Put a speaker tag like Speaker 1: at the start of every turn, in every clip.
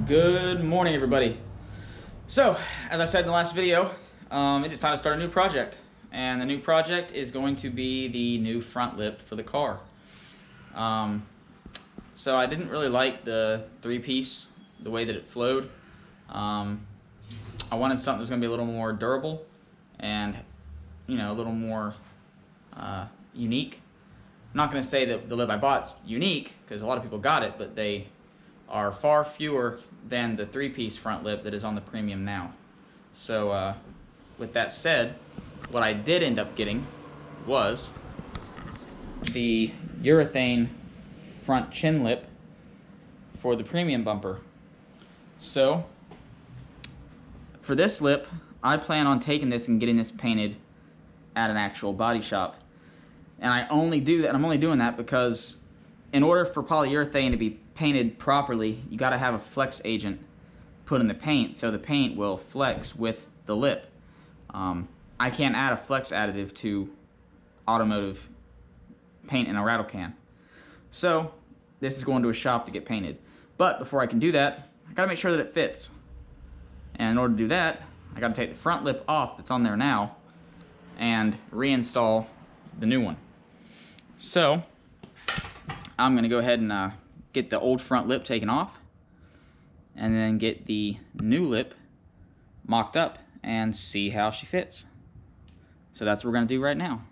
Speaker 1: Good morning, everybody. So, as I said in the last video, it is time to start a new project. And the new project is going to be the new front lip for the car. So I didn't really like the three-piece, the way that it flowed. I wanted something that was going to be a little more durable and, you know, a little more unique. I'm not going to say that the lip I bought's unique, because a lot of people got it, but they are far fewer than the three-piece front lip that is on the premium now. So with that said, what I did end up getting was the urethane front chin lip for the premium bumper. So for this lip, I plan on taking this and getting this painted at an actual body shop. And I only do that, and I'm only doing that because in order for polyurethane to be painted properly, you got to have a flex agent put in the paint so the paint will flex with the lip. I can't add a flex additive to automotive paint in a rattle can. So this is going to a shop to get painted. But before I can do that, I got to make sure that it fits. And in order to do that, I got to take the front lip off that's on there now and reinstall the new one. So I'm gonna go ahead and get the old front lip taken off and then get the new lip mocked up and see how she fits. So that's what we're gonna do right now.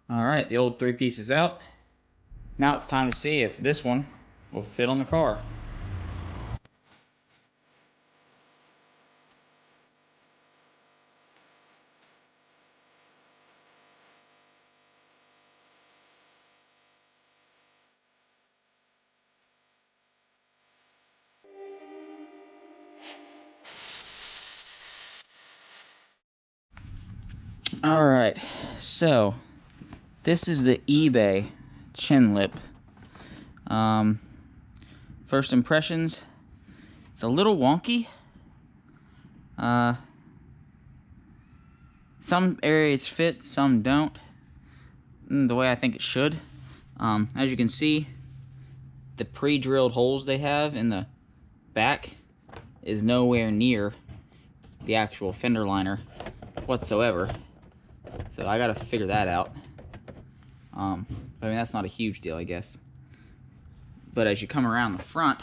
Speaker 1: Alright, the old three piece is out. Now it's time to see if this one will fit on the car. Alright, so this is the eBay chin lip. First impressions, it's a little wonky. Some areas fit, some don't, the way I think it should. As you can see, the pre-drilled holes they have in the back is nowhere near the actual fender liner whatsoever. So I gotta figure that out. I mean, that's not a huge deal, I guess. But as you come around the front,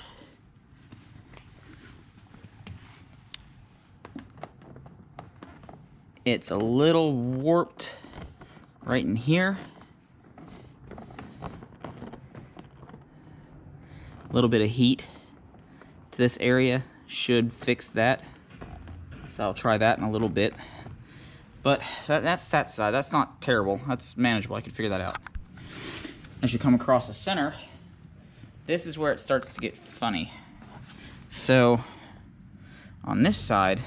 Speaker 1: it's a little warped right in here. A little bit of heat to this area should fix that. So I'll try that in a little bit. But so that's that side. That's not terrible. That's manageable. I can figure that out. As you come across the center, this is where it starts to get funny. So on this side,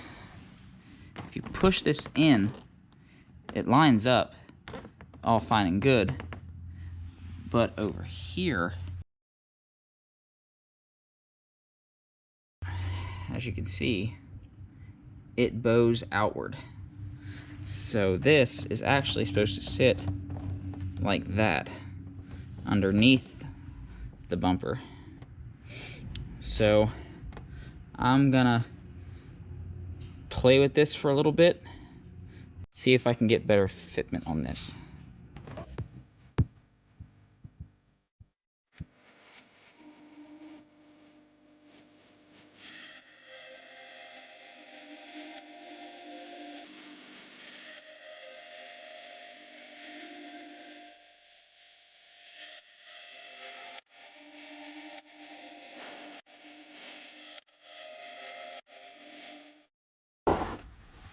Speaker 1: if you push this in, it lines up all fine and good. But over here, as you can see, it bows outward. So this is actually supposed to sit like that underneath the bumper. So I'm gonna play with this for a little bit, see if I can get better fitment on this.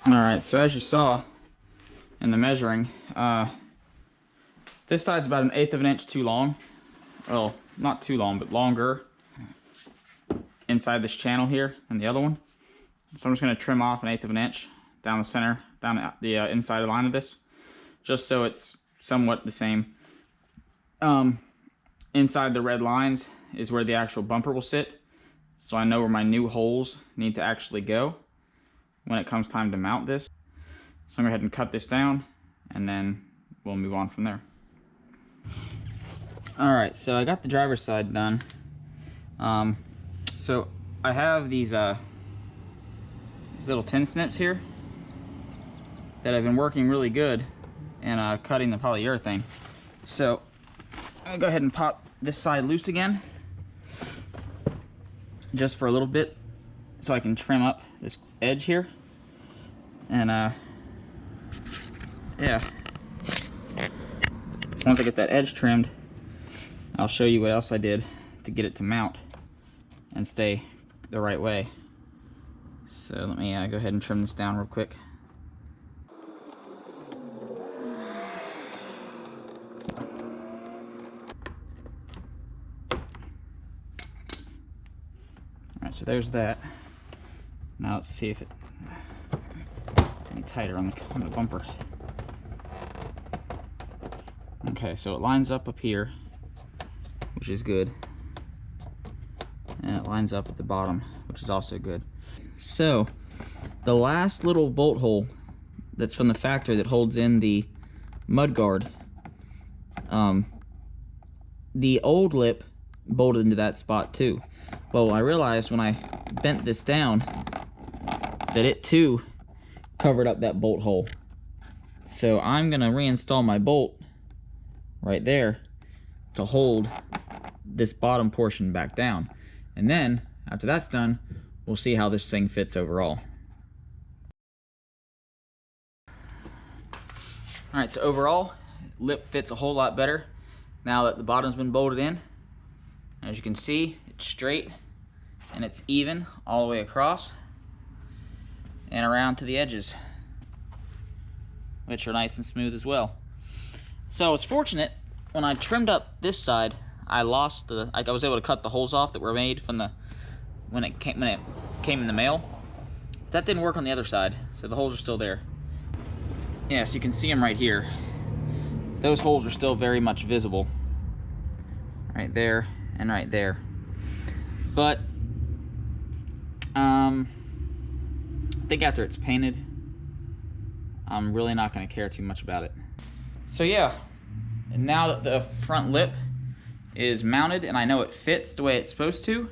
Speaker 1: Alright, so as you saw in the measuring, this side's about 1/8 of an inch too long. well, not too long, but longer inside this channel here than the other one. So I'm just going to trim off 1/8 of an inch down the center, down the inside line of this, just so it's somewhat the same. Inside the red lines is where the actual bumper will sit, so I know where my new holes need to actually go when it comes time to mount this. So I'm going to go ahead and cut this down, and then we'll move on from there. Alright, so I got the driver's side done. So I have these little tin snips here that have been working really good in cutting the polyurethane. So I'll go ahead and pop this side loose again, just for a little bit, so I can trim up this edge here. And yeah, once I get that edge trimmed, I'll show you what else I did to get it to mount and stay the right way. So let me go ahead and trim this down real quick. Alright, so there's that. Now let's see if it's any tighter on the bumper. Okay, so it lines up here, which is good. And it lines up at the bottom, which is also good. So, the last little bolt hole that's from the factory that holds in the mudguard, the old lip bolted into that spot too. Well, I realized when I bent this down that it too covered up that bolt hole. So I'm gonna reinstall my bolt right there to hold this bottom portion back down. And then, after that's done, we'll see how this thing fits overall. Alright, so overall, lip fits a whole lot better now that the bottom's been bolted in. As you can see, it's straight and it's even all the way across and around to the edges, which are nice and smooth as well. So I was fortunate when I trimmed up this side, I was able to cut the holes off that were made from when it came in the mail. That didn't work on the other side, so the holes are still there. Yeah, so you can see them right here. Those holes are still very much visible, right there and right there. But I think after it's painted, I'm really not going to care too much about it. So yeah, and now that the front lip is mounted and I know it fits the way it's supposed to,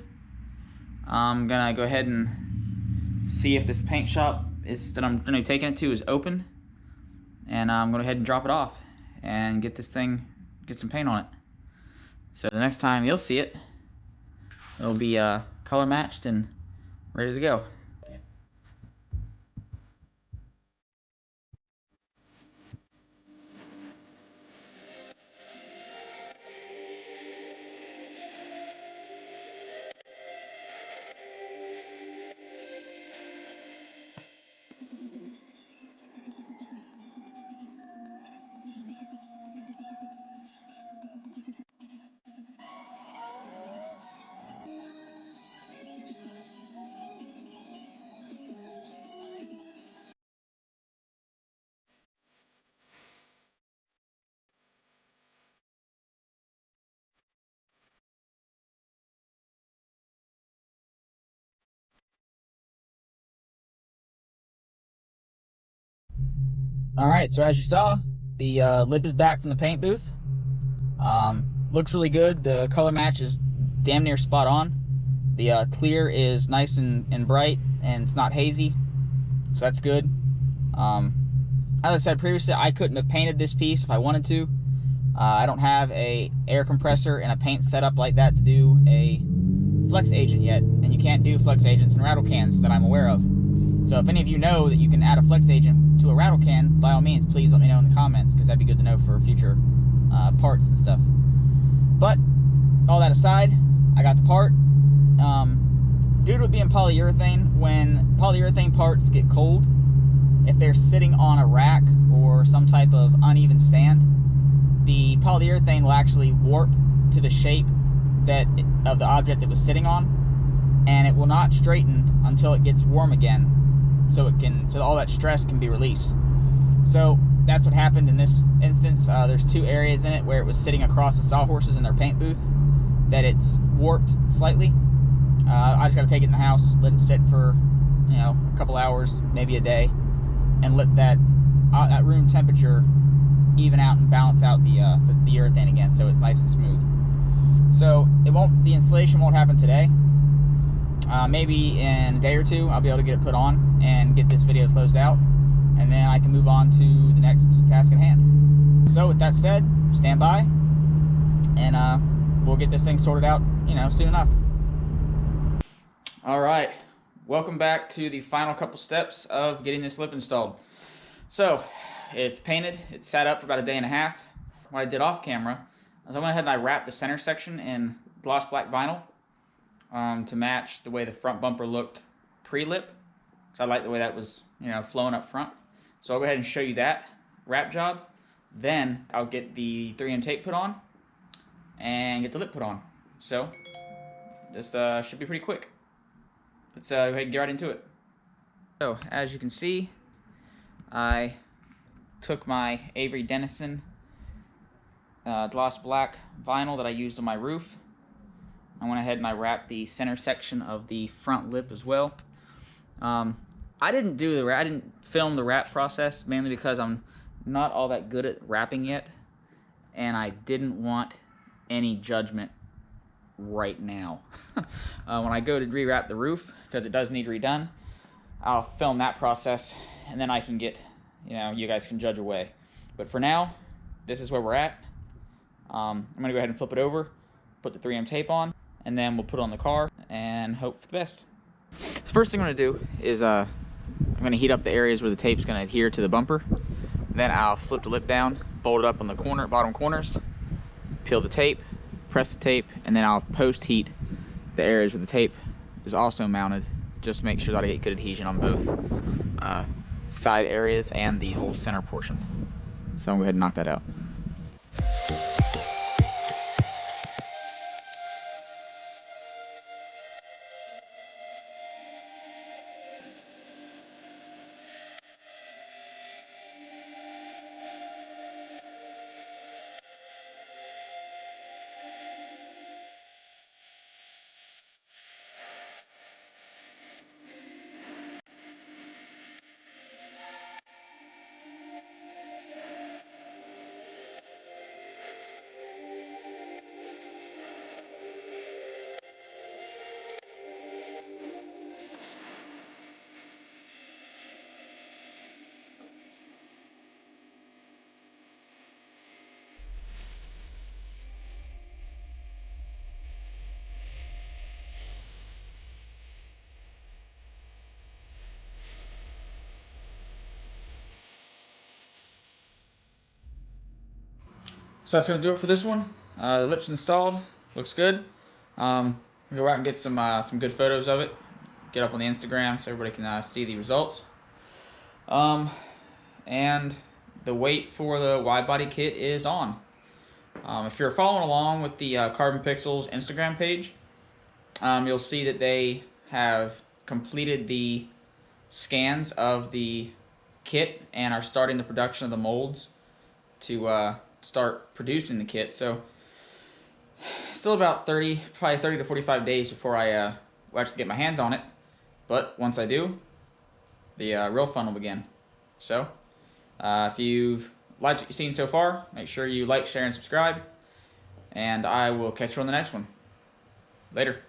Speaker 1: I'm gonna go ahead and see if this paint shop that I'm gonna be taking it to is open, and I'm gonna go ahead and drop it off and get some paint on it. So the next time you'll see it, it'll be color matched and ready to go. Alright, so as you saw, the lip is back from the paint booth. Looks really good. The color match is damn near spot on. The clear is nice and bright, and it's not hazy, so that's good. As I said previously, I couldn't have painted this piece if I wanted to. I don't have a air compressor and a paint setup like that to do a flex agent yet, and you can't do flex agents in rattle cans that I'm aware of. So if any of you know that you can add a flex agent to a rattle can, by all means, please let me know in the comments, because that'd be good to know for future parts and stuff. But all that aside, I got the part. Due to it being polyurethane, when polyurethane parts get cold, if they're sitting on a rack or some type of uneven stand, the polyurethane will actually warp to the shape of the object it was sitting on, and it will not straighten until it gets warm again, so all that stress can be released. So that's what happened in this instance. There's two areas in it where it was sitting across the sawhorses in their paint booth that it's warped slightly. I just got to take it in the house, let it sit for a couple hours, maybe a day, and let that room temperature even out and balance out the urethane again, so it's nice and smooth. So the installation won't happen today. Maybe in a day or two I'll be able to get it put on and get this video closed out, and then I can move on to the next task at hand. So with that said, stand by, and we'll get this thing sorted out soon enough. All right, welcome back to the final couple steps of getting this lip installed. So it's painted, it's sat up for about a day and a half. What I did off camera is I went ahead and I wrapped the center section in gloss black vinyl to match the way the front bumper looked pre-lip, because I like the way that was flowing up front. So I'll go ahead and show you that wrap job. Then I'll get the 3M tape put on and get the lip put on. So this should be pretty quick. Let's go ahead and get right into it. So as you can see, I took my Avery Dennison gloss black vinyl that I used on my roof. I went ahead and I wrapped the center section of the front lip as well. I didn't film the wrap process, mainly because I'm not all that good at wrapping yet, and I didn't want any judgment right now. When I go to rewrap the roof, because it does need redone, I'll film that process, and then I can get, you guys can judge away. But for now, this is where we're at. I'm gonna go ahead and flip it over, put the 3M tape on, and then we'll put it on the car and hope for the best. So first thing I'm gonna do is I'm gonna heat up the areas where the tape's gonna adhere to the bumper. Then I'll flip the lip down, bolt it up on the bottom corners, peel the tape, press the tape, and then I'll post heat the areas where the tape is also mounted, just to make sure that I get good adhesion on both side areas and the whole center portion. So I'm gonna go ahead and knock that out. So that's going to do it for this one. The lip's installed, looks good. We'll go out and get some good photos of it, get up on the Instagram so everybody can see the results. And the wait for the wide body kit is on. If you're following along with the Carbon Pixels Instagram page, you'll see that they have completed the scans of the kit and are starting the production of the molds to start producing the kit. So still about probably 30 to 45 days before I will actually get my hands on it. But once I do, the real fun will begin. So if you've liked what you've seen so far, make sure you like, share, and subscribe. And I will catch you on the next one. Later.